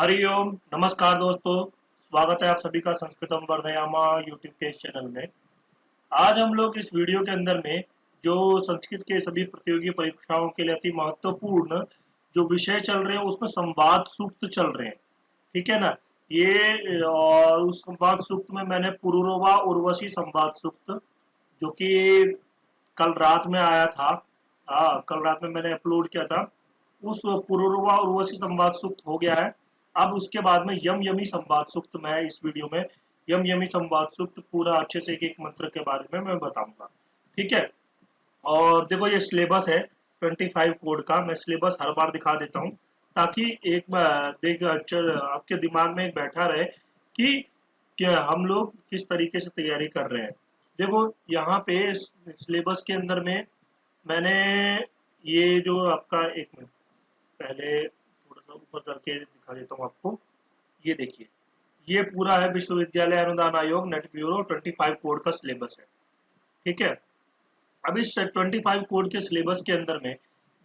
हरिओम नमस्कार दोस्तों। स्वागत है आप सभी का संस्कृतम वर्धयामा यूट्यूब के इस चैनल में। आज हम लोग इस वीडियो के अंदर में जो संस्कृत के सभी प्रतियोगी परीक्षाओं के लिए अति महत्वपूर्ण जो विषय चल रहे हैं उसमें संवाद सूक्त चल रहे हैं। ठीक है ना। ये और उस संवाद सूक्त में मैंने पुरूरवा उर्वशी संवाद सूक्त जो कि कल रात में आया था। हाँ, कल रात में मैंने अपलोड किया था। उस पुरूरवा उर्वशी संवाद सूक्त हो गया है। अब उसके बाद में यम यमी संवाद सूक्त मैं इस वीडियो में यम यमी संवाद सूक्त पूरा अच्छे से एक एक मंत्र के बारे में मैं बताऊंगा। ठीक है। और देखो ये सिलेबस है 25 कोड का। मैं सिलेबस हर बार दिखा देता हूँ ताकि एक बार देख आपके दिमाग में एक बैठा रहे कि क्या हम लोग किस तरीके से तैयारी कर रहे हैं। देखो यहाँ पे सिलेबस के अंदर में मैंने ये जो आपका एक मिनट पहले थोड़ा सा ऊपर करके दिखा देता हूँ आपको। ये देखिए, ये पूरा है विश्वविद्यालय अनुदान आयोग नेट ब्यूरो 25 कोड का सिलेबस है। ठीक है। अब इस 25 कोड के सिलेबस के अंदर में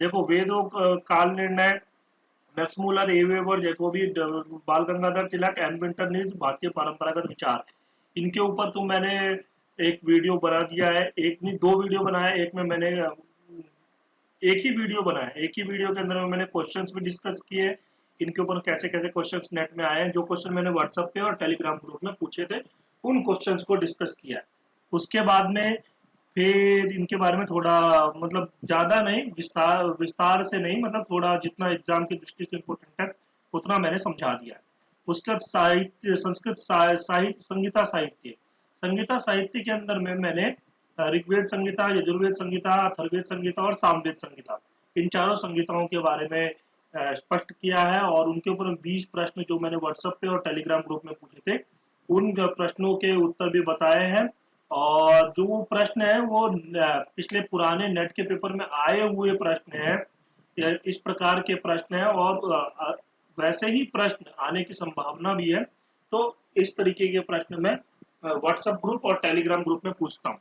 देखो वेदों काल निर्णय मैक्समूलर एवेवर जैकोबी बाल Gangadhar Tilak and winter Niels भारतीय परंपरागत विचार, इनके ऊपर तो मैंने एक वीडियो बना दिया है। एक नहीं दो वीडियो बनाया। एक में मैंने एक ही वीडियो बनाया। एक ही वीडियो के अंदर में मैंने क्वेश्चंस भी डिस्कस किए। इनके ऊपर कैसे कैसे क्वेश्चंस नेट में आए हैं, जो क्वेश्चन मैंने व्हाट्सएप पे और टेलीग्राम ग्रुप में पूछे थे उन क्वेश्चंस को डिस्कस किया है। उसके बाद में फिर इनके बारे में थोड़ा मतलब ज्यादा नहीं, विस्तार विस्तार से नहीं, मतलब थोड़ा जितना एग्जाम की दृष्टि से इम्पोर्टेंट है उतना मैंने समझा दिया है। उसके बाद साहित्य संस्कृत साहित्य संगीता साहित्य संगीता साहित्य के अंदर में मैंने ऋग्वेद संगीता, यजुर्वेद संगीता, अथर्ववेद संगीता और सामवेद संगीता, इन चारों संगीताओं के बारे में स्पष्ट किया है। और उनके ऊपर 20 प्रश्न जो मैंने व्हाट्सएप पे और टेलीग्राम ग्रुप में पूछे थे उन प्रश्नों के उत्तर भी बताए हैं। और जो वो प्रश्न है वो पिछले पुराने नेट के पेपर में आए हुए प्रश्न है। इस प्रकार के प्रश्न है और वैसे ही प्रश्न आने की संभावना भी है। तो इस तरीके के प्रश्न मैं व्हाट्सएप ग्रुप और टेलीग्राम ग्रुप में पूछता हूँ।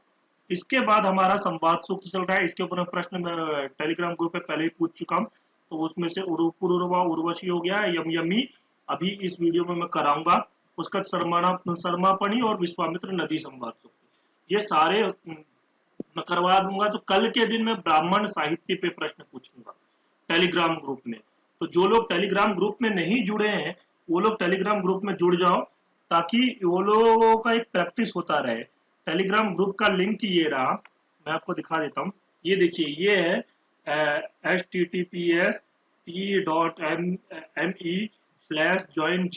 इसके बाद हमारा संवाद सूत्र चल रहा है। इसके ऊपर प्रश्न मैं टेलीग्राम ग्रुप पे पहले ही पूछ चुका हूँ। तो उसमें से पुरूरवा उर्वशी हो गया, यम यमी अभी इस वीडियो में मैं कराऊंगा। उसका सरमापणी और विश्वामित्र नदी संवाद सूत्र, ये सारे मैं करवा दूंगा। तो कल के दिन मैं ब्राह्मण साहित्य पे प्रश्न पूछूंगा टेलीग्राम ग्रुप में। तो जो लोग टेलीग्राम ग्रुप में नहीं जुड़े हैं वो लोग टेलीग्राम ग्रुप में जुड़ जाओ ताकि वो लोगों का एक प्रैक्टिस होता रहे। टेलीग्राम ग्रुप का लिंक ये रहा, मैं आपको दिखा देता हूँ। ये देखिए, ये है https://me/join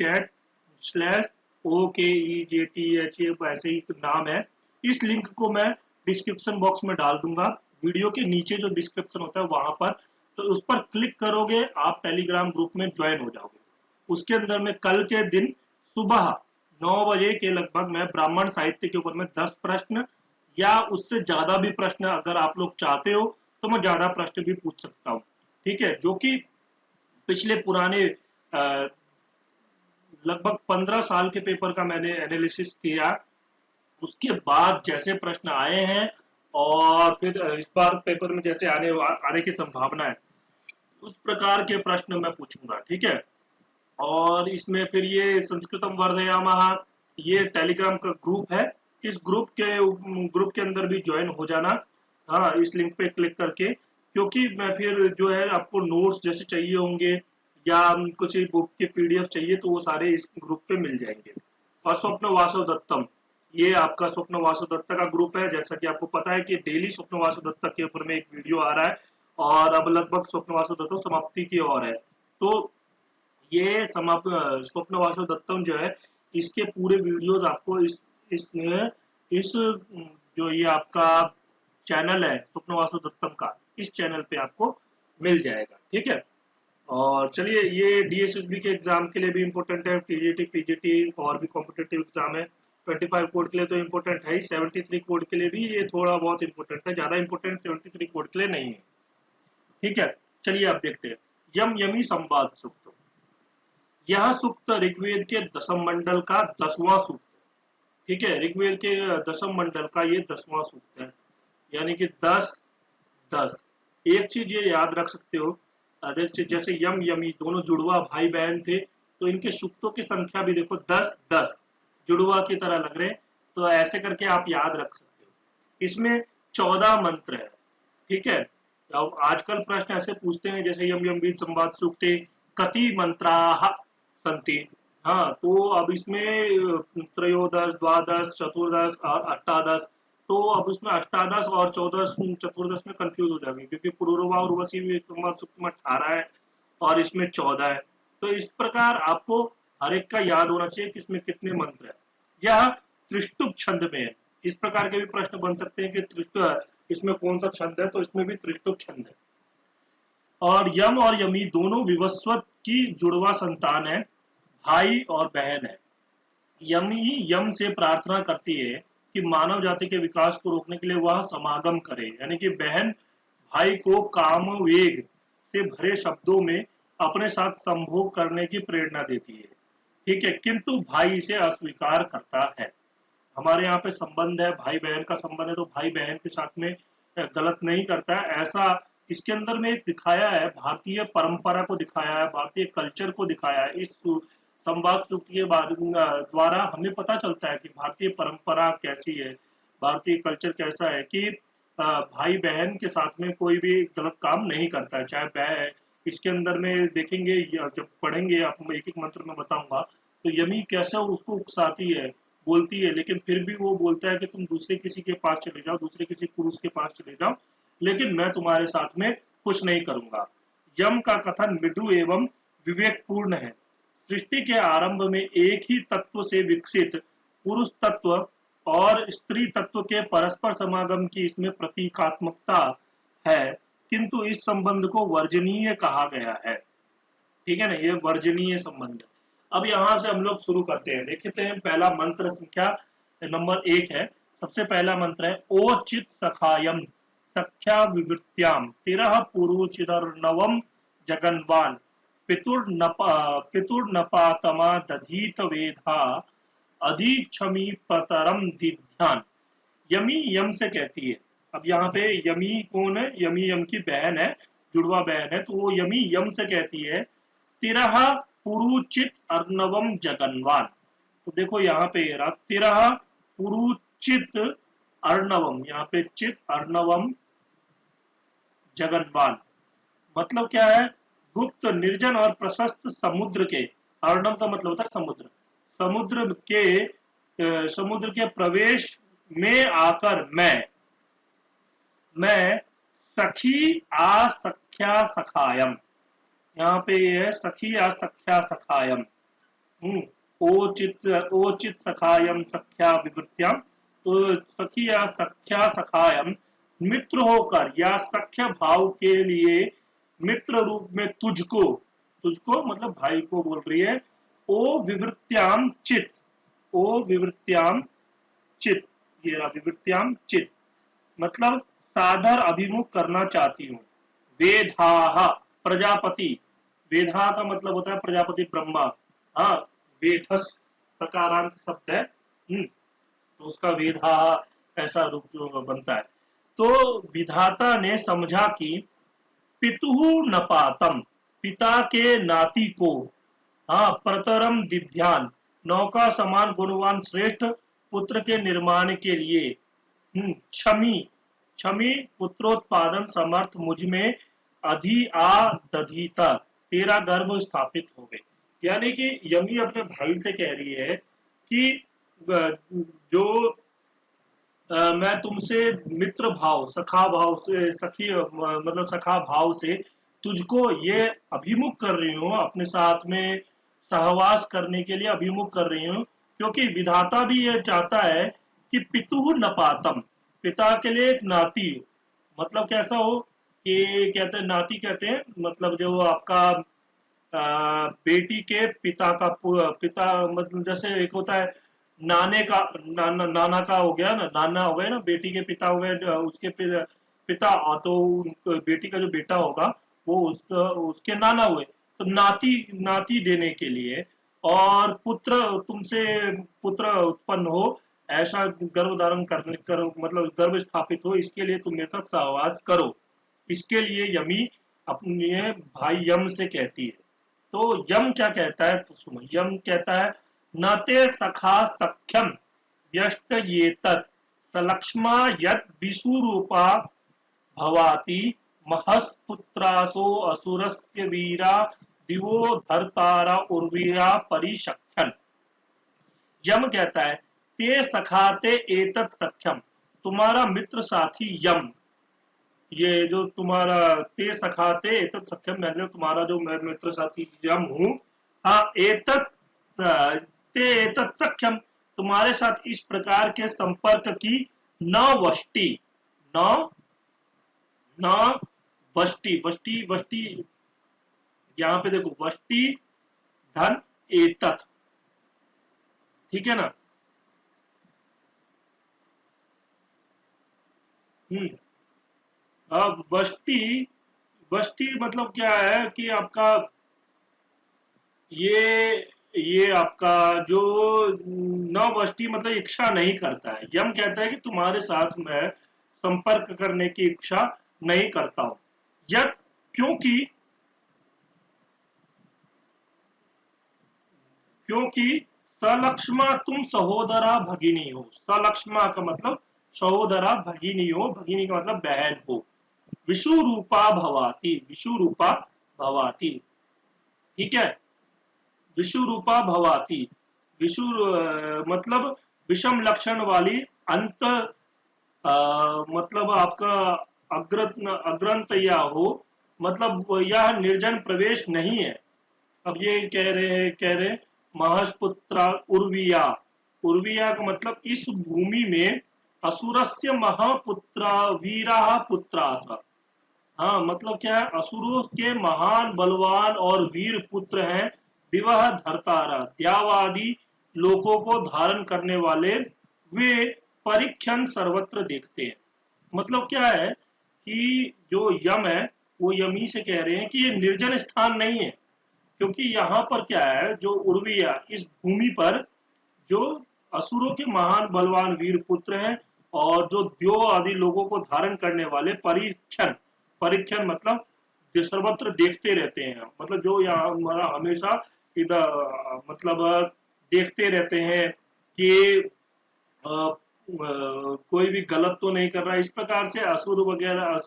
chat/OKEJTH ऐसे ही नाम है। इस लिंक को मैं डिस्क्रिप्शन बॉक्स में डाल दूंगा। वीडियो के नीचे जो डिस्क्रिप्शन होता है वहां पर, तो उस पर क्लिक करोगे आप टेलीग्राम ग्रुप में ज्वाइन हो जाओगे। उसके अंदर में कल के दिन सुबह 9 बजे के लगभग मैं ब्राह्मण साहित्य के ऊपर में 10 प्रश्न या उससे ज्यादा भी प्रश्न अगर आप लोग चाहते हो तो मैं ज्यादा प्रश्न भी पूछ सकता हूँ। ठीक है। जो कि पिछले पुराने लगभग 15 साल के पेपर का मैंने एनालिसिस किया। उसके बाद जैसे प्रश्न आए हैं और फिर इस बार पेपर में जैसे आने की संभावना है उस प्रकार के प्रश्न मैं पूछूंगा। ठीक है। और इसमें फिर ये संस्कृतम वर्धयामः ये टेलीग्राम का ग्रुप है। इस ग्रुप के अंदर भी ज्वाइन हो जाना। हाँ, इस लिंक पे क्लिक करके, क्योंकि मैं फिर जो है आपको नोट्स जैसे चाहिए होंगे या कुछ बुक के पीडीएफ चाहिए तो वो सारे इस ग्रुप पे मिल जाएंगे। और स्वप्न वासव दत्तम, ये आपका स्वप्न वासव दत्ता का ग्रुप है। जैसा कि आपको पता है कि डेली स्वप्न वासव दत्ता के ऊपर में एक वीडियो आ रहा है और अब लगभग स्वप्न वासव दत्ता समाप्ति की ओर है। तो ये स्वप्न वासव दत्तम जो है इसके पूरे वीडियोस आपको इस जो ये आपका चैनल है स्वप्न वासव दत्तम का, इस चैनल पे आपको मिल जाएगा। ठीक है। और चलिए, ये डीएसएसबी के एग्जाम के लिए भी इम्पोर्टेंट है। टीजीटी पीजीटी और भी कॉम्पिटेटिव एग्जाम है। 25 कोड के लिए तो इम्पोर्टेंट है ही, 73 कोड के लिए भी ये थोड़ा बहुत इम्पोर्टेंट है, ज्यादा इम्पोर्टेंट 73 कोड के लिए नहीं है। ठीक है। चलिए आप देखते हैं यम यमी संवाद सूक्त। यह सूक्त ऋग्वेद के दसम मंडल का 10वां सूक्त है। ठीक है। ऋग्वेद के दसम मंडल का ये 10वां सूक्त है, यानी कि 10 10। एक चीज ये याद रख सकते हो, जैसे यम यमी दोनों जुड़वा भाई बहन थे तो इनके सुक्तों की संख्या भी देखो 10-10 जुड़वा की तरह लग रहे हैं। तो ऐसे करके आप याद रख सकते हो। इसमें 14 मंत्र है, ठीक है। अब आजकल प्रश्न ऐसे पूछते हैं जैसे यम यम बीज संवाद सूक्ते कति मंत्राः संति। हाँ, तो अब इसमें त्रयोदश, द्वादश, चतुर्दश और अष्टादश। तो अब इसमें अष्टादश और चौदश चतुर्दश में कंफ्यूज हो जाएंगे, क्योंकि पुरूरवा और उर्वशी में संवाद सूक्त में 18 है और इसमें 14 है। तो इस प्रकार आपको हर एक का याद होना चाहिए कि इसमें कितने मंत्र है। यह त्रिष्टुप छंद में है। इस प्रकार के भी प्रश्न बन सकते हैं कि इसमें कौन सा छंद है, तो इसमें भी त्रिष्टुप छंद है। और यम और यमी दोनों विवस्वत की जुड़वा संतान है, भाई और बहन है। यमी यम से प्रार्थना करती है कि मानव जाति के विकास को रोकने के लिए वह समागम करे, यानी कि बहन भाई को काम वेग से भरे शब्दों में अपने साथ संभोग करने की प्रेरणा देती है, ठीक है, किंतु भाई इसे अस्वीकार करता है। हमारे यहाँ पे संबंध है, भाई बहन का संबंध है, तो भाई बहन के साथ में गलत नहीं करता है ऐसा। इसके अंदर में एक दिखाया है, भारतीय परंपरा को दिखाया है, भारतीय कल्चर को दिखाया है। इस संवाद सूक्त के द्वारा हमें पता चलता है कि भारतीय परंपरा कैसी है, भारतीय कल्चर कैसा है, कि भाई बहन के साथ में कोई भी गलत काम नहीं करता है, चाहे बहन। इसके अंदर में देखेंगे जब पढ़ेंगे, आपको एक एक मंत्र में बताऊंगा, तो यमी कैसे उसको उकसाती है, बोलती है, लेकिन फिर भी वो बोलता है कि तुम दूसरे किसी के पास चले जाओ, दूसरे किसी पुरुष के पास चले जाओ, लेकिन मैं तुम्हारे साथ में कुछ नहीं करूंगा। यम का कथन मृदु एवं विवेकपूर्ण है। सृष्टि के आरंभ में एक ही तत्व से विकसित पुरुष तत्व और स्त्री तत्व के परस्पर समागम की इसमें प्रतीकात्मकता है, किंतु इस संबंध को वर्जनीय कहा गया है, ठीक है ना, ये वर्जनीय संबंध है। अब यहां से हम लोग शुरू करते हैं, देखते हैं पहला मंत्र संख्या नंबर 1 है। सबसे पहला मंत्र है ओ चित सखायम सख्या विवृत्याम तिरह पुरुचिदर्णवम जगन्वान पितुर्नपातमा दधीत वेधा अधिक्षमी पतरम दिध्यान। यमी यम से कहती है। अब यहाँ पे यमी कौन है? यमी यम की बहन है, जुड़वा बहन है, तो वो यमी यम से कहती है तिरह पुरुचित अर्णवम जगन्वान। तो देखो यहाँ पे ये रहा तिरह पुरुचित अर्णवम, यहाँ पे चित अर्णवम जगन्वान मतलब क्या है? गुप्त निर्जन और प्रशस्त समुद्र के, अर्णव का मतलब होता है समुद्र, समुद्र के प्रवेश में आकर मैं सखी आ सख्या सखायम, यहाँ पे ये है सखी आ सख्या सखायम, ओचित सखायम सख्या विवृत्याम। तो सखी या सख्या सखायम मित्र होकर या सख्य भाव के लिए मित्र रूप में तुझको, तुझको मतलब भाई को बोल रही है, ओ विवृत्याम चित, ओ विवृत्याम चित, ये विवृत्याम चित मतलब साधर अभिमुख करना चाहती हूँ। वेधा प्रजापति, वेधा का मतलब होता है प्रजापति ब्रह्मा, हाँ वेधस सकारांत शब्द है, तो उसका वेधा ऐसा रूप जो बनता है। तो विधाता ने समझा कि पितुः नपातम पिता के नाती को, हाँ प्रतरम दिध्यान नौका समान गुणवान श्रेष्ठ पुत्र के निर्माण के लिए क्षमी क्षमी पुत्रोत्पादन समर्थ मुझ में अधि आ दधीता तेरा गर्भ स्थापित हो गए। यानी कि यमी अपने भाई से कह रही है कि जो मैं तुमसे मित्र भाव सखा भाव से सखी मतलब सखा भाव से तुझको ये अभिमुख कर रही हूँ, अपने साथ में सहवास करने के लिए अभिमुख कर रही हूँ, क्योंकि विधाता भी ये चाहता है कि पितुः नपातम पिता के लिए एक नाती, मतलब कैसा हो कि कहते हैं नाती कहते हैं मतलब जो आपका बेटी के पिता का पिता, मतलब जैसे एक होता है नाने का नाना का हो गया ना, नाना हो गया ना, बेटी के पिता हो गए उसके पिता, और तो बेटी का जो बेटा होगा वो उसके नाना हुए, तो नाती नाती देने के लिए, और पुत्र तुमसे पुत्र उत्पन्न हो ऐसा गर्भ धारण करने करो, मतलब गर्भ स्थापित हो, इसके लिए तुम मेरे साथ सहवास करो। इसके लिए यमी अपने भाई यम से कहती है। तो यम क्या कहता है, तो सुनो, यम कहता है न ते सखा सख्यम व्यष्ट ये तत् सलक्ष्मा यत् विषुरूपा भवाति महस्पुत्रासो असुरस्य वीरा दिवो धर्तारा उर्वीरा परिशक्षन। यम कहता है ते सखाते एतत् सख्यम, तुम्हारा मित्र साथी यम, ये जो तुम्हारा ते सखाते एतत् सख्यम, मतलब तुम्हारा जो मैं मित्र साथी यम हूं, हाँ एतत् ते एतत् सख्यम, तुम्हारे साथ इस प्रकार के संपर्क की न वष्टि, न न वष्टि, वष्टि वष्टि, यहां पे देखो वष्टि धन एतत्, ठीक है ना। अब वष्टि, वष्टि मतलब क्या है कि आपका ये आपका जो नवष्टि मतलब इच्छा नहीं करता है। यम कहता है कि तुम्हारे साथ मैं संपर्क करने की इच्छा नहीं करता हूं। यद, क्योंकि क्योंकि सलक्ष्मा तुम सहोदरा भगिनी हो। सलक्ष्मा का मतलब सहोदरा भगिनी हो, भगिनी का मतलब बहन हो। विषु रूपा भवाती, विषु रूपा भवाती, ठीक है। विषु रूपा भवाती, विषु मतलब विषम लक्षण वाली, अंत मतलब आपका अग्रंत या हो, मतलब यह निर्जन प्रवेश नहीं है। अब ये कह रहे महस्पुत्रा उर्विया, उर्विया का मतलब इस भूमि में असुरस्य महापुत्रा वीरा पुत्रास, हाँ मतलब क्या है, असुरों के महान बलवान और वीर पुत्र हैं दिवह धर्तारा, द्यावादि लोगों को धारण करने वाले, वे परीक्षण सर्वत्र देखते हैं। मतलब क्या है कि जो यम है वो यमी से कह रहे हैं कि ये निर्जन स्थान नहीं है, क्योंकि यहाँ पर क्या है, जो उर्विया इस भूमि पर जो असुरों के महान बलवान वीर पुत्र हैं और जो द्यो आदि लोगों को धारण करने वाले परीक्षण, परीक्षण मतलब जो सर्वत्र देखते रहते हैं, मतलब जो यहाँ हमारा हमेशा इधर मतलब देखते रहते हैं कि कोई भी गलत तो नहीं कर रहा है। इस प्रकार से असुर वगैरह,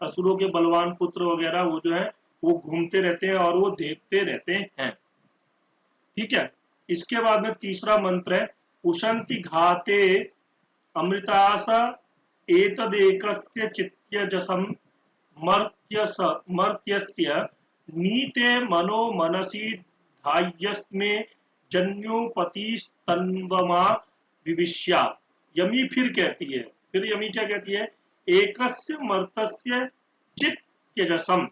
असुरों के बलवान पुत्र वगैरह वो जो है वो घूमते रहते हैं और वो देखते रहते हैं, ठीक है। इसके बाद में तीसरा मंत्र है उशंति घाते अमृतास एतदेकस्य चित्यजसम मर्त्यस्य नीते मनो मनसि धायस्मे जन्योपतिस्तन्वमा विविश्या। यमी फिर कहती है, फिर यमी क्या कहती है, एकस्य मर्तस्य चित्यजसम,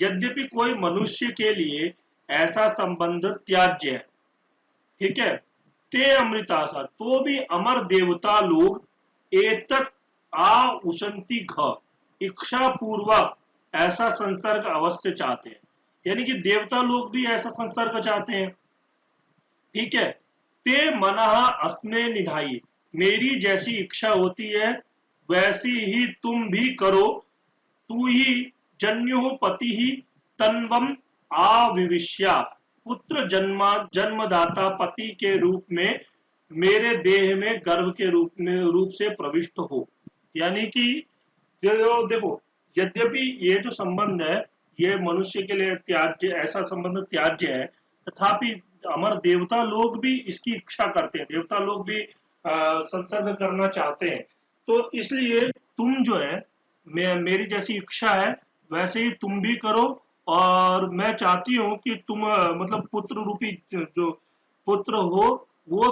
यद्यपि कोई मनुष्य के लिए ऐसा संबंध त्याज्य है, ठीक है। ते अमृतासा, तो भी अमर देवता लोग एतत् आ उशंति घ, इच्छा पूर्वक ऐसा संसर्ग अवश्य चाहते हैं, यानी कि देवता लोग भी ऐसा संसर्ग चाहते हैं, ठीक है। ते मनः अस्मे निधाई, मेरी जैसी इच्छा होती है वैसी ही तुम भी करो, तू ही जन्यु पति ही तन्वम आविविश्या, पुत्र जन्मदाता पति के रूप में मेरे देह में गर्भ के रूप से प्रविष्ट हो। यानी कि जो देखो, यद्यपि ये जो संबंध है ये मनुष्य के लिए त्याज्य, ऐसा संबंध त्याज्य है, तथापि अमर देवता लोग भी इसकी इच्छा करते हैं, देवता लोग भी संसर्ग करना चाहते हैं। तो इसलिए तुम जो है, मेरी जैसी इच्छा है वैसे ही तुम भी करो, और मैं चाहती हूँ कि तुम मतलब पुत्र रूपी जो पुत्र हो वो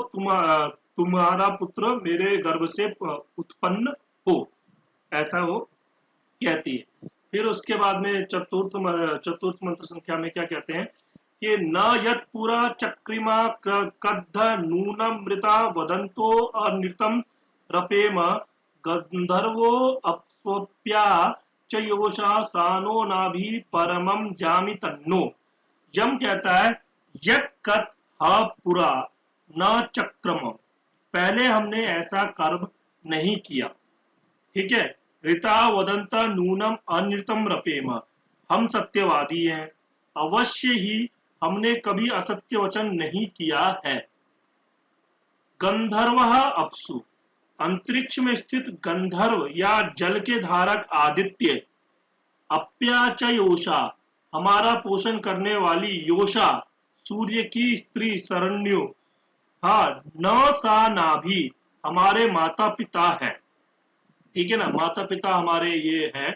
तुम्हारा पुत्र मेरे गर्भ से उत्पन्न हो, ऐसा वो कहती है। फिर उसके बाद में चतुर्थ मंत्र संख्या में क्या कहते हैं कि न यत पुरा चक्रिमा कद्ध नूनमृता वदंतो अनृतम रपेम गंधर्वो अप्सोप्या च योषा सानो नाभि परमम जामि तन्नो। यम कहता है यक कत हा पुरा न चक्रम, पहले हमने ऐसा कर्म नहीं किया, ठीक है। ऋता वदंता नूनम अनृतम रपेम, हम सत्यवादी हैं, अवश्य ही हमने कभी असत्य वचन नहीं किया है। गंधर्वः अप्सु, अंतरिक्ष में स्थित गंधर्व या जल के धारक आदित्य। अप्याच योषा, हमारा पोषण करने वाली योषा, सूर्य की स्त्री शरण्यो। हाँ, न सा नाभि, हमारे माता पिता है। ठीक है ना, माता पिता हमारे ये है।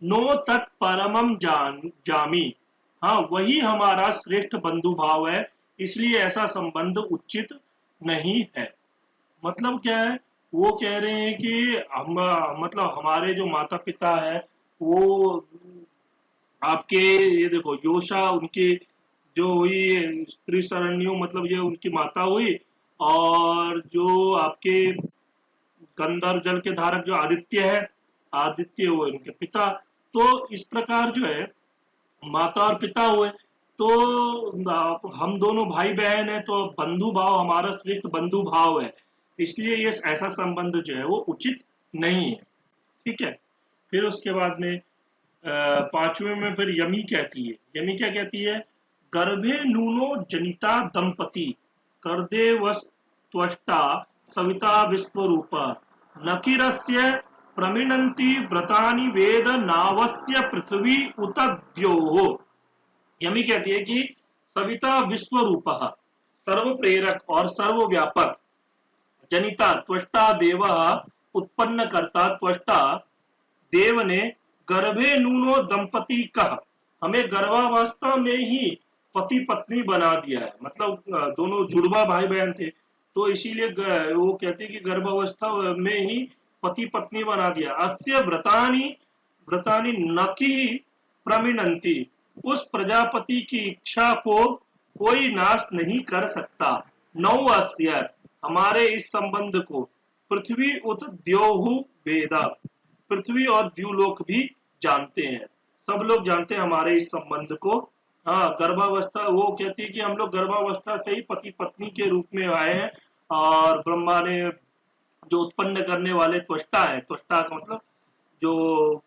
नो तत् परमम जामी, हाँ वही हमारा श्रेष्ठ बंधु भाव है, इसलिए ऐसा संबंध उचित नहीं है। मतलब क्या है, वो कह रहे हैं कि हम मतलब हमारे जो माता पिता है वो आपके, ये देखो योषा उनकी जो हुई स्त्री शरण्यो, मतलब ये उनकी माता हुई, और जो आपके गंधर्व जल के धारक जो आदित्य है, आदित्य हुए उनके पिता। तो इस प्रकार जो है माता और पिता हुए, तो हम दोनों भाई बहन है, तो बंधु भाव हमारा श्रेष्ठ बंधु भाव है, इसलिए ये ऐसा संबंध जो है वो उचित नहीं है। ठीक है। फिर उसके बाद में पांचवें में फिर यमी कहती है। यमी क्या कहती है, गर्भे नूनो जनिता दंपति, कर्देवस त्वष्टा सविता विश्वरूप, नकिरस्य प्रमिणन्ति व्रतानि वेद नावस्य पृथ्वी उत द्योः। यमी कहती है कि सविता विश्वरूप, सर्व प्रेरक और सर्वव्यापक, जनिता त्वष्टा देव, उत्पन्न करता त्वष्टा देव ने, गर्भे नूनो दंपति कह, हमें गर्भावस्था में ही पति पत्नी बना दिया है। मतलब दोनों जुड़वा भाई बहन थे, तो इसीलिए वो कहते हैं कि गर्भावस्था में ही पति पत्नी बना दिया। अस्य व्रतानि व्रतानि न की प्रमिनंती, उस प्रजापति की इच्छा को कोई नाश नहीं कर सकता। नौ अस्य, हमारे इस संबंध को पृथ्वी उत द्योहु वेदा, पृथ्वी और द्यूलोक भी जानते हैं, सब लोग जानते हैं हमारे इस संबंध को। हाँ, गर्भावस्था, वो कहती है कि हम लोग गर्भावस्था से ही पति पत्नी के रूप में आए हैं, और ब्रह्मा ने जो उत्पन्न करने वाले त्वष्टा है, त्वष्टा का मतलब जो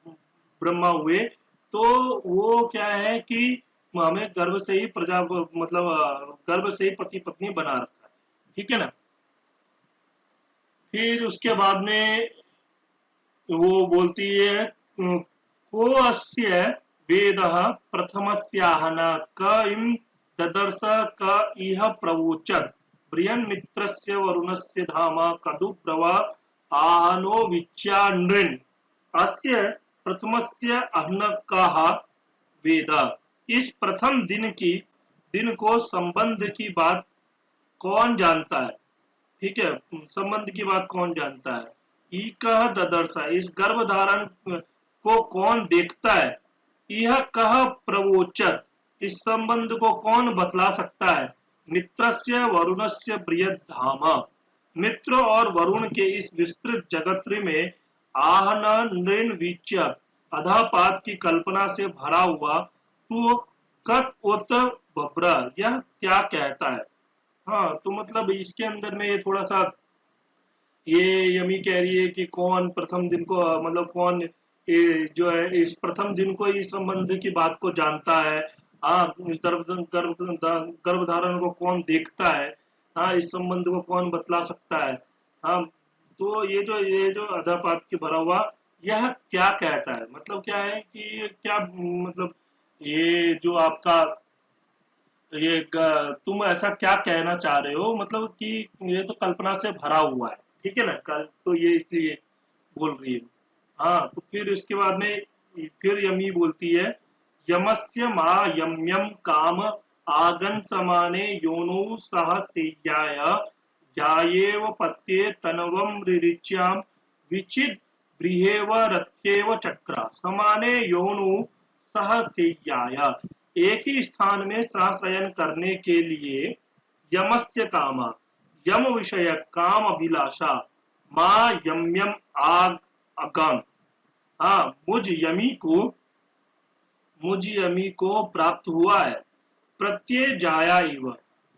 ब्रह्मा हुए, तो वो क्या है कि हमें गर्भ से ही प्रजा, मतलब गर्भ से ही पति पत्नी बना रखा है। ठीक है ना। फिर उसके बाद में वो बोलती है, को अस्य वेदः प्रथमस्याह न क इम ददर्श क इह प्रवोचत्, बृहन्मित्रस्य वरुणस्य धामा कदुब्रवा आनो विच्यानृन्। अस्य प्रथमस्य अह्नकः वेद, इस प्रथम दिन को संबंध की बात कौन जानता है। ठीक है, संबंध की बात कौन जानता है। कह ददर्शा, इस गर्भ धारण को कौन देखता है। यह कह प्रवोचत, इस संबंध को कौन बतला सकता है। मित्रस्य वरुणस्य बृहद धाम, मित्र और वरुण के इस विस्तृत जगत्र में आहन नृण वीच्य, अधापात की कल्पना से भरा हुआ तू कत उत बब्र, यह क्या कहता है। हाँ, तो मतलब इसके अंदर में ये थोड़ा सा, ये यमी कह रही है कि कौन प्रथम दिन को, मतलब कौन ये जो है इस प्रथम दिन को इस संबंध की बात को जानता है। हाँ, इस गर्भ धारण को कौन देखता है। हाँ, इस संबंध को कौन बतला सकता है। हाँ, तो ये जो अधापात की भरा हुआ, यह क्या कहता है, मतलब क्या है कि ये क्या, मतलब ये जो आपका ये तुम ऐसा क्या कहना चाह रहे हो, मतलब कि ये तो कल्पना से भरा हुआ है। ठीक है ना, कल तो ये इसलिए बोल रही है। हाँ, तो फिर इसके बाद में फिर यमी बोलती है, यमस्य मा यम्यम काम आगन समाने योनु सह सेय्याय, जायेव पत्ये तनवम रिच्याम विचिद बृहेव रथ्येव चक्र, समाने योनु सह सेय्याय, एक ही स्थान में सहस्रयन करने के लिए यमस्य कामा, यम विषय काम अभिलाषा, मां यम्यम आग अगम, हाँ मुझ यमी को प्राप्त हुआ है। प्रत्यय जाया इव,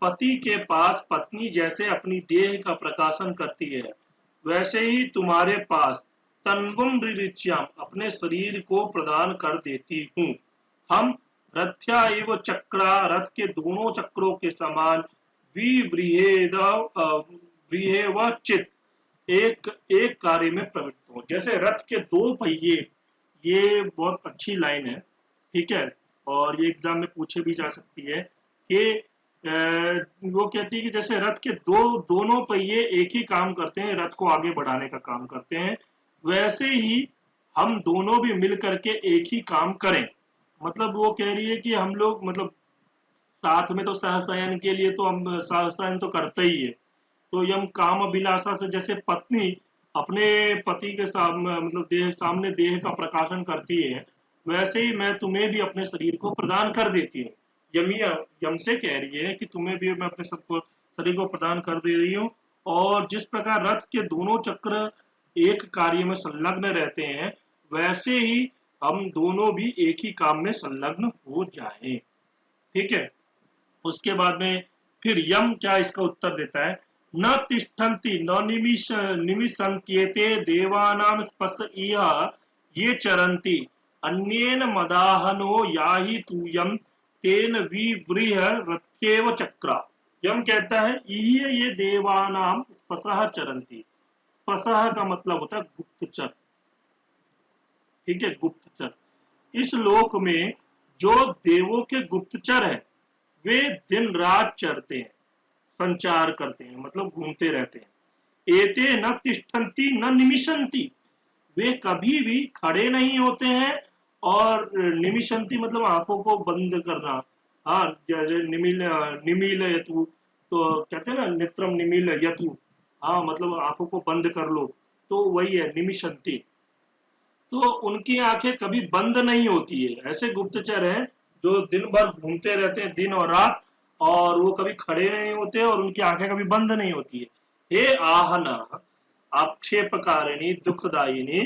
पति के पास पत्नी जैसे अपनी देह का प्रकाशन करती है, वैसे ही तुम्हारे पास तन्वम रिच्याम, अपने शरीर को प्रदान कर देती हूँ। हम रथ्या एव चक्रा, रथ के दोनों चक्रों के समान, विव्रीहेद व्रीहेव चित, एक एक कार्य में प्रवृत्त हो। जैसे रथ के दो पहिए, ये बहुत अच्छी लाइन है, ठीक है, और ये एग्जाम में पूछे भी जा सकती है कि वो कहती है कि जैसे रथ के दोनों पहिए एक ही काम करते हैं, रथ को आगे बढ़ाने का काम करते हैं, वैसे ही हम दोनों भी मिल करके एक ही काम करें। मतलब वो कह रही है कि हम लोग मतलब साथ में तो सहशयन के लिए तो हम सहशयन तो करते ही है। तो यम काम अभिलाषा से जैसे पत्नी अपने पति के सामने मतलब सामने देह का प्रकाशन करती है, वैसे ही मैं तुम्हें भी अपने शरीर को प्रदान कर देती हूँ। यमी यम से कह रही है कि तुम्हें भी मैं अपने सबको शरीर को प्रदान कर दे रही हूँ। और जिस प्रकार रथ के दोनों चक्र एक कार्य में संलग्न रहते हैं, वैसे ही हम दोनों भी एक ही काम में संलग्न हो जाएं। ठीक है। उसके बाद में फिर यम क्या इसका उत्तर देता है, न तिष्ठन्ति न निमिषन्त्येते देवानां स्पश इह ये चरन्ति अन्येन मदाहनो याहि तूयम तेन विव्रीह रथ्येव चक्रा। यम कहता है ये देवानाम स्पशः चरन्ति। स्पशः का मतलब होता है गुप्तचर, ठीक है, गुप्तचर। इस लोक में जो देवों के गुप्तचर है, वे दिन रात चरते हैं, संचार करते हैं, मतलब घूमते रहते हैं। एते न तिष्ठन्ति न निमिषन्ति, वे कभी भी खड़े नहीं होते हैं। और निमिषन्ति मतलब आंखों को बंद करना। हाँ, जैसे निमील यतु, तो कहते हैं ना नेत्रम निमील यतु, हाँ मतलब आंखों को बंद कर लो, तो वही है निमिषन्ति। तो उनकी आंखें कभी बंद नहीं होती है। ऐसे गुप्तचर हैं जो दिन भर घूमते रहते हैं, दिन और रात, और वो कभी खड़े नहीं होते और उनकी आंखें कभी बंद नहीं होती है। हे आहना आक्षेपकारिणी दुखदायिनी,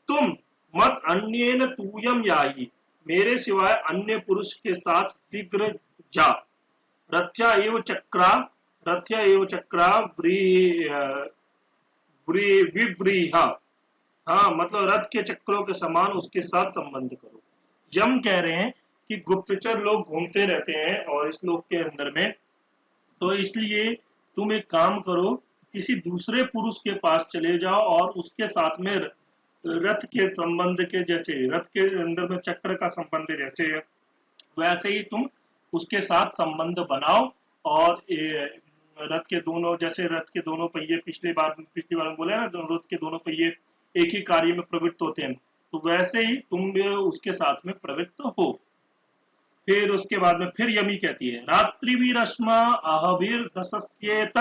तुम मत अन्येन तूयम याही, मेरे सिवाय अन्य पुरुष के साथ शीघ्र जा। रथ्या एव चक्रा, रथ्या एव चक्रा विव्रीहा, हाँ मतलब रथ के चक्रों के समान उसके साथ संबंध करो। यम कह रहे हैं कि गुप्तचर लोग घूमते रहते हैं और इस लोक के अंदर में, तो इसलिए तुम एक काम करो, किसी दूसरे पुरुष के पास चले जाओ और उसके साथ में रथ के संबंध के जैसे, रथ के अंदर में चक्र का संबंध जैसे है, वैसे ही तुम उसके साथ संबंध बनाओ। और रथ के दोनों, जैसे रथ के दोनों पहिए पिछली बार हम बोले ना, रथ के दोनों पहिए एक ही कार्य में प्रवृत्त होते हैं, तो वैसे ही तुम भी उसके साथ में प्रवृत्त हो। फिर उसके बाद में फिर यमी कहती है, रात्रि भी रश्मा अहवीर दशस्येत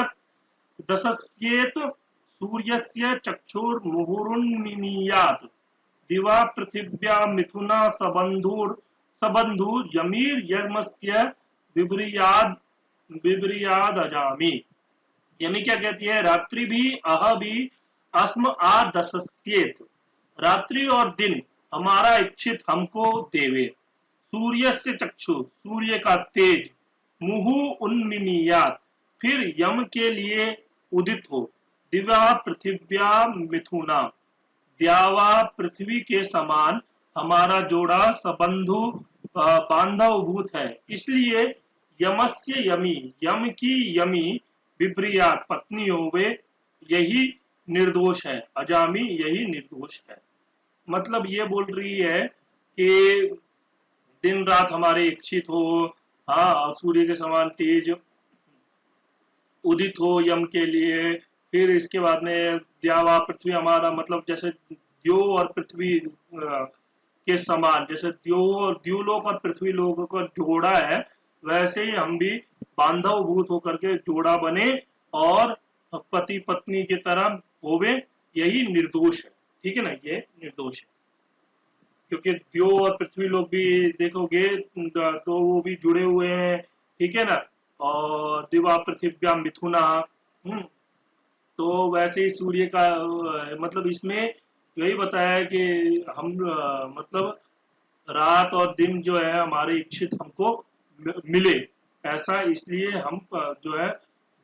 दशस्येत सूर्यस्य चक्षुर्मुहुरुन्मीयात् दिवा पृथिव्या मिथुना सबंधुर यमीर यमस्य विब्रियाद विब्रियाद अजामी। यमी क्या कहती है, रात्रि भी अह भी अस्म आदस्येत, रात्रि और दिन हमारा इच्छित हमको देवे। सूर्य से चक्षु, सूर्य का तेज, मुहु उन्मियात, फिर यम के लिए उदित हो। दिव्या पृथिव्या मिथुना, द्यावा पृथ्वी के समान हमारा जोड़ा सबंधु बांधव भूत है, इसलिए यमस्य यमी, यम की यमी विप्रियात पत्नी होवे, यही निर्दोष है, अजामी यही निर्दोष है। मतलब ये बोल रही है कि दिन रात हमारे इच्छित हो, हाँ सूर्य के समान तेज उदित हो यम के लिए, फिर इसके बाद में द्यावा पृथ्वी हमारा मतलब जैसे द्यो और पृथ्वी के समान, जैसे द्यूलोक और पृथ्वी लोक का जोड़ा है, वैसे ही हम भी बांधव भूत होकर के जोड़ा बने और पति पत्नी की तरह होवे, यही निर्दोष है। ठीक है ना, ये निर्दोष है, क्योंकि द्यो और पृथ्वी लोग भी देखोगे तो वो भी जुड़े हुए हैं, ठीक है ना। और दिवा पृथिव्या मिथुना, तो वैसे ही सूर्य का मतलब इसमें यही बताया है कि हम मतलब रात और दिन जो है हमारे इच्छित हमको मिले, ऐसा इसलिए हम जो है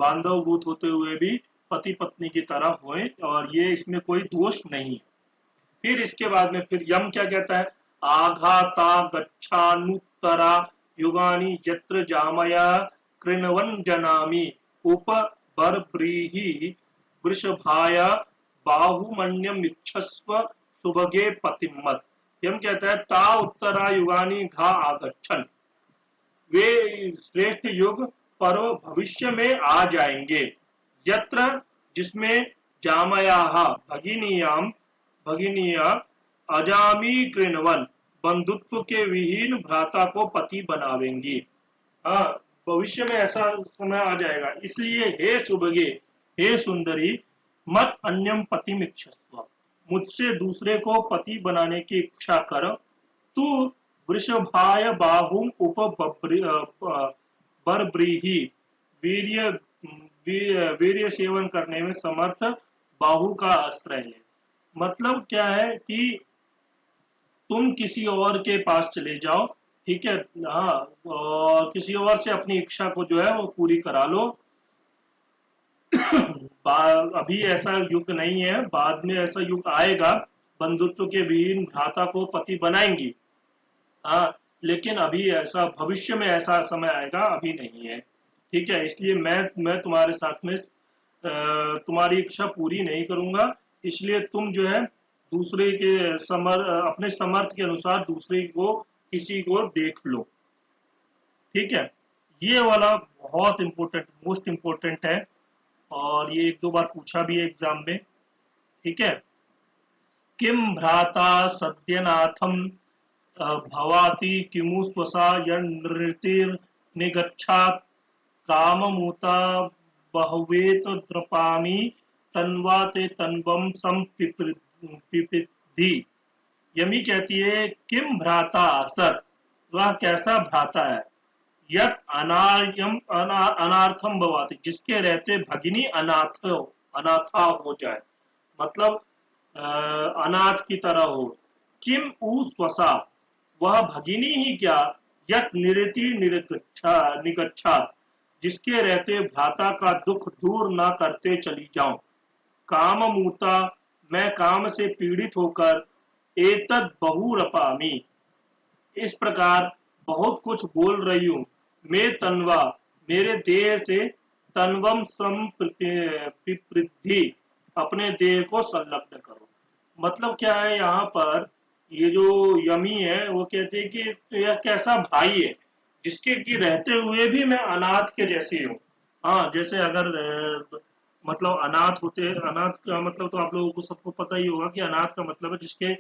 बांधवभूत होते हुए भी पति पत्नी की तरह हुए, और ये इसमें कोई दोष नहीं है। फिर इसके बाद में फिर यम क्या कहता है, आघाता गच्छानु उत्तरा युगानि यत्र जामया कृण्वन् जनामि उप बर्ब्रीहि वृषभाय बाहुमन्यम इच्छस्व सुभगे पतिमत। यम कहता है ता उत्तरा युगानि घा आगच्छन, वे श्रेष्ठ युग पर भविष्य में आ जाएंगे। यत्र जिसमें जामयाहा भगिनियाम भगिनिया अजामी कृणवन बंधुत्व के विहीन भ्राता को पति बनावेंगी। हाँ, भविष्य में ऐसा समय आ जाएगा, इसलिए हे सुभगे, हे सुंदरी, मत अन्यम पतिम इच्छस्व, मुझसे दूसरे को पति बनाने की इच्छा कर। तू वृषभाय बाहुम उप बर्ब्रीहि, वीर्य वीर्य सेवन करने में समर्थ बाहु का आश्रय ले। मतलब क्या है कि तुम किसी और के पास चले जाओ, ठीक है, हाँ, और किसी और से अपनी इच्छा को जो है वो पूरी करा लो। अभी ऐसा युग नहीं है, बाद में ऐसा युग आएगा, बंधुत्व के विहीन भ्राता को पति बनाएंगी। हाँ, लेकिन अभी ऐसा, भविष्य में ऐसा समय आएगा, अभी नहीं है। ठीक है, इसलिए मैं तुम्हारे साथ में तुम्हारी इच्छा पूरी नहीं करूंगा, इसलिए तुम जो है दूसरे के अपने समर्थ के अनुसार दूसरे को किसी को देख लो। ठीक है, ये वाला बहुत इंपॉर्टेंट, मोस्ट इंपॉर्टेंट है, और ये एक दो बार पूछा भी है एग्जाम में। ठीक है, किम भ्राता सद्यनाथम भवाति किमु स्वसा यनृतिर्निगच्छात् काममुता बहुवेत द्रपामि तन्वा ते तन्वम संपिपिद्धि। यमी कहती है किम भ्राता सत, वह कैसा भ्राता है, यत अनार्थम भवाति, जिसके रहते भगिनी अनाथा हो जाए, मतलब अनाथ की तरह हो। किम उ स्वसा, वह भगिनी ही क्या, यत निरति निगच्छा, जिसके रहते भ्राता का दुख दूर न करते चली जाऊं। काम मूता, मैं काम से पीड़ित होकर, एतद बहुरपामी, इस प्रकार बहुत कुछ बोल रही हूं। मैं तन्वा, मेरे देह से, तन्वम संप्रति, अपने देह को संलग्न करो। मतलब क्या है यहाँ पर, ये जो यमी है वो कहते हैं कि यह कैसा भाई है जिसके की रहते हुए भी मैं अनाथ के जैसी हूँ। हाँ, जैसे अगर मतलब अनाथ होते, अनाथ का मतलब तो आप लोगों को सबको पता ही होगा कि अनाथ का मतलब है जिसके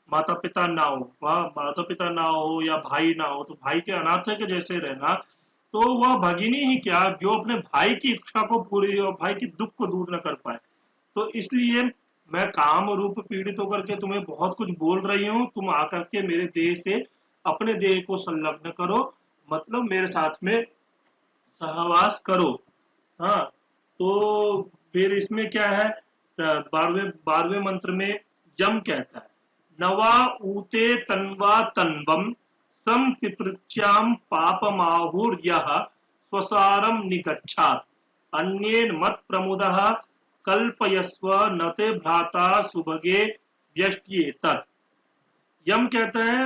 माता पिता ना हो, वह माता पिता ना हो या भाई ना हो, तो भाई के अनाथ के जैसे रहना। तो वह भगिनी ही क्या, जो अपने भाई की इच्छा को पूरी और भाई की दुख को दूर न कर पाए। तो इसलिए मैं काम रूप पीड़ित होकर के तुम्हें बहुत कुछ बोल रही हूँ, तुम आकर के मेरे देह से अपने देह को संलग्न करो, मतलब मेरे साथ में सहवास करो। हाँ, तो फिर इसमें क्या है, 12वें मंत्र में यम कहता है नवा ऊते तन्वा तन्वम सम पिपृच्याम पापमाहुर यह स्वसारम निगच्छात् अन्येन मत प्रमुदः कल्पयस्व नते भ्राता सुभगे व्यष्ट्येतत्। यम कहता है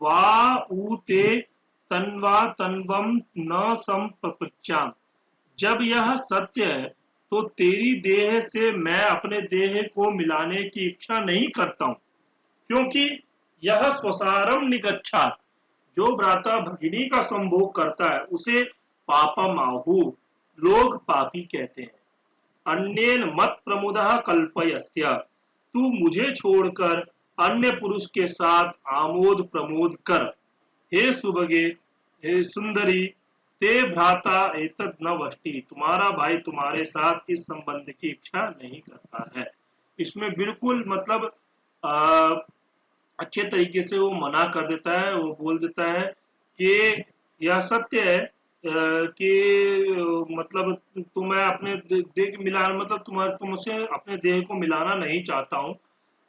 वा ऊते तन्वा तन्वम न संपृच्छाम, जब यह सत्य है तो तेरी देह से मैं अपने देह को मिलाने की इच्छा नहीं करता हूं, क्योंकि यह स्वसारम निगच्छा, जो भ्राता भगिनी का संभोग करता है उसे पापम आहु, लोग पापी कहते हैं। अन्येन मत प्रमुदः कल्पयस्य, तू मुझे छोड़कर अन्य पुरुष के साथ आमोद प्रमोद कर। हे सुभगे, हे सुंदरी, ते भ्राता एतद न वष्टि, तुम्हारा भाई तुम्हारे साथ इस संबंध की इच्छा नहीं करता है। इसमें बिल्कुल मतलब अच्छे तरीके से वो मना कर देता है, वो बोल देता है कि यह सत्य है कि मतलब तुम्हें अपने देह मिला, मतलब तुमसे अपने देह को मिलाना नहीं चाहता हूँ।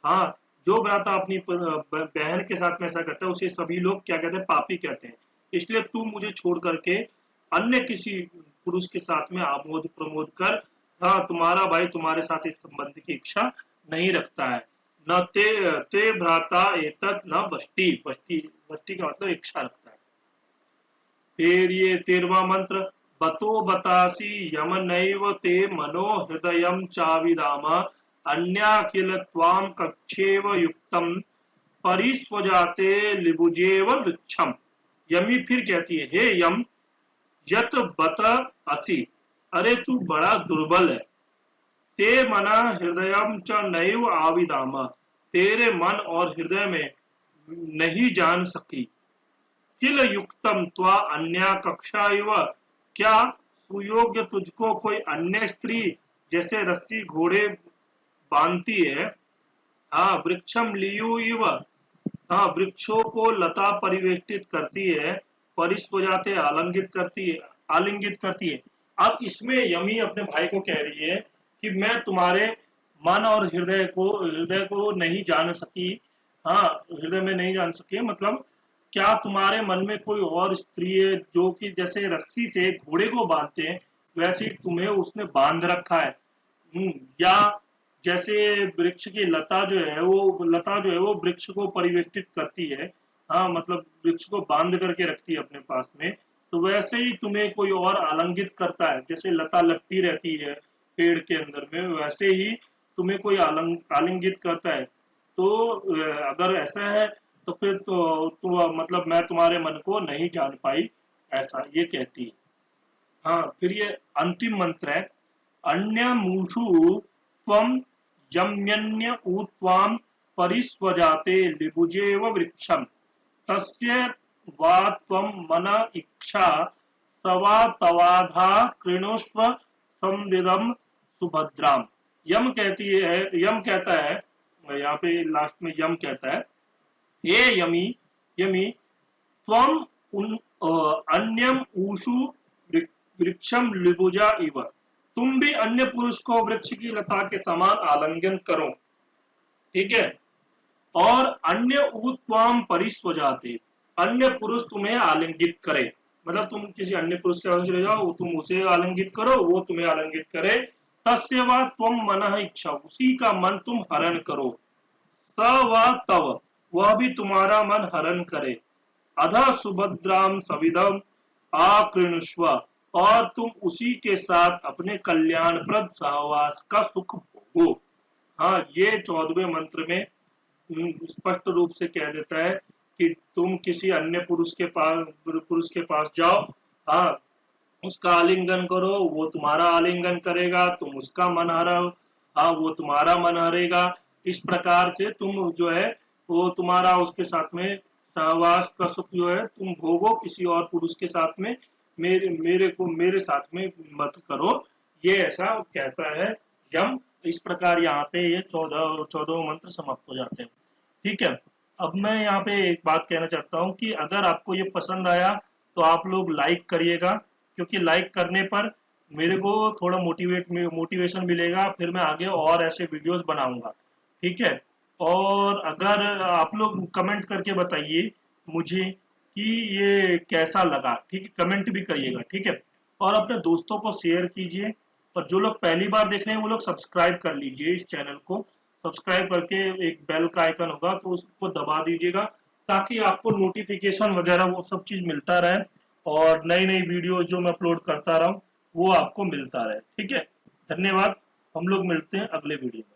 हाँ, जो भ्राता अपनी बहन के साथ में ऐसा करता है उसे सभी लोग क्या कहते हैं, पापी कहते हैं। इसलिए तू मुझे छोड़ करके अन्य किसी पुरुष के साथ में आमोद प्रमोद कर। हाँ, तुम्हारा भाई तुम्हारे साथ इस संबंध की इच्छा नहीं रखता है। न ते भ्राता एतत् न बष्टि, बष्टि का मतलब इच्छा रखता है। फिर ये 13वां मंत्र, बतो बतासी यम नैव ते मनो हृदयम चाविदाम अन्याखिल त्वाम कक्षेव युक्तम परिस्वजाते लिबुजेव वृक्षम। यमी फिर कहती है, हे यम, यत बत असी, अरे तू बड़ा दुर्बल है, ते मना हृदयम च नैव आविदाम, तेरे मन और हृदय में नहीं जान सकी, किल युक्तम त्वा अन्या कक्षा इव, क्या सुयोग्य तुझको कोई अन्य स्त्री जैसे रस्सी घोड़े बांधती है। हाँ, वृक्षम लियु इव, हाँ वृक्षों को लता परिवेष्टित करती है, परिस्वजाते आलिंगित करती है। अब इसमें यमी अपने भाई को कह रही है कि मैं तुम्हारे मन और हृदय को नहीं जान सकी। हाँ, हृदय में नहीं जान सकी मतलब क्या तुम्हारे मन में कोई और स्त्री है जो कि जैसे रस्सी से घोड़े को बांधते हैं वैसे ही तुम्हें उसने बांध रखा है। या जैसे वृक्ष की लता जो है वो वृक्ष को परिवेष्टित करती है। हाँ, मतलब वृक्ष को बांध करके रखती है अपने पास में, तो वैसे ही तुम्हें कोई और आलिंगित करता है, जैसे लता लपटी रहती है पेड़ के अंदर में, वैसे ही तुम्हें कोई आलिंगित करता है। तो अगर ऐसा है तो फिर तो मतलब मैं तुम्हारे मन को नहीं जान पाई, ऐसा ये कहती है। हाँ, फिर ये अंतिम मंत्र है, अन्यमूषु त्वं यम्यन्य ऊ त्वां परिस्वजाते लिबुजेव वृक्षम तस्य वा त्वं मन इच्छा सवा तवाधा कृणुष्व संविदम सुभद्राम। यम कहता है, यहाँ पे लास्ट में यम कहता है, हे यमी, यमी त्वम उन अन्यम ऊषु वृक्षम लिबुजा इव, तुम भी अन्य पुरुष को वृक्ष की लता के समान आलिंगन करो, ठीक है। और अन्य उत्वाम परिस्वजाते, अन्य पुरुष तुम्हें आलिंगित करे, मतलब तुम किसी अन्य पुरुष के पास चले जाओ, तुम उसे आलिंगित करो, वो तुम्हें आलिंगित करे, तस्य वा त्वम मनः इच्छा, उसी का मन तुम हरण करो, स व तव, वह भी तुम्हारा मन हरण करे, अध सुभद्राम सविदम आकृणुष्व, और तुम उसी के साथ अपने कल्याणप्रद सहवास का सुख भोगो। हाँ, ये 14वें मंत्र में स्पष्ट रूप से कह देता है कि तुम किसी अन्य पुरुष के पास जाओ, हाँ उसका आलिंगन करो, वो तुम्हारा आलिंगन करेगा, तुम उसका मन हराओ, हाँ वो तुम्हारा मन हरेगा। इस प्रकार से तुम जो है वो तुम्हारा उसके साथ में सहवास का सुख जो है तुम भोगो, किसी और पुरुष के साथ में मेरे साथ में मत करो, ये ऐसा कहता है यम। इस प्रकार यहाँ पे ये 14 मंत्र समाप्त हो जाते हैं, ठीक है। अब मैं यहाँ पे एक बात कहना चाहता हूँ कि अगर आपको ये पसंद आया तो आप लोग लाइक करिएगा, क्योंकि लाइक करने पर मेरे को थोड़ा मोटिवेशन मिलेगा, फिर मैं आगे और ऐसे वीडियोस बनाऊंगा, ठीक है। और अगर आप लोग कमेंट करके बताइए मुझे कि ये कैसा लगा, ठीक है, कमेंट भी करिएगा, ठीक है। और अपने दोस्तों को शेयर कीजिए, और जो लोग पहली बार देख रहे हैं वो लोग सब्सक्राइब कर लीजिए, इस चैनल को सब्सक्राइब करके एक बेल का आइकन होगा तो उसको दबा दीजिएगा, ताकि आपको नोटिफिकेशन वगैरह वो सब चीज मिलता रहे, और नई नई वीडियो जो मैं अपलोड करता रहूं वो आपको मिलता रहे, ठीक है। धन्यवाद, हम लोग मिलते हैं अगले वीडियो में।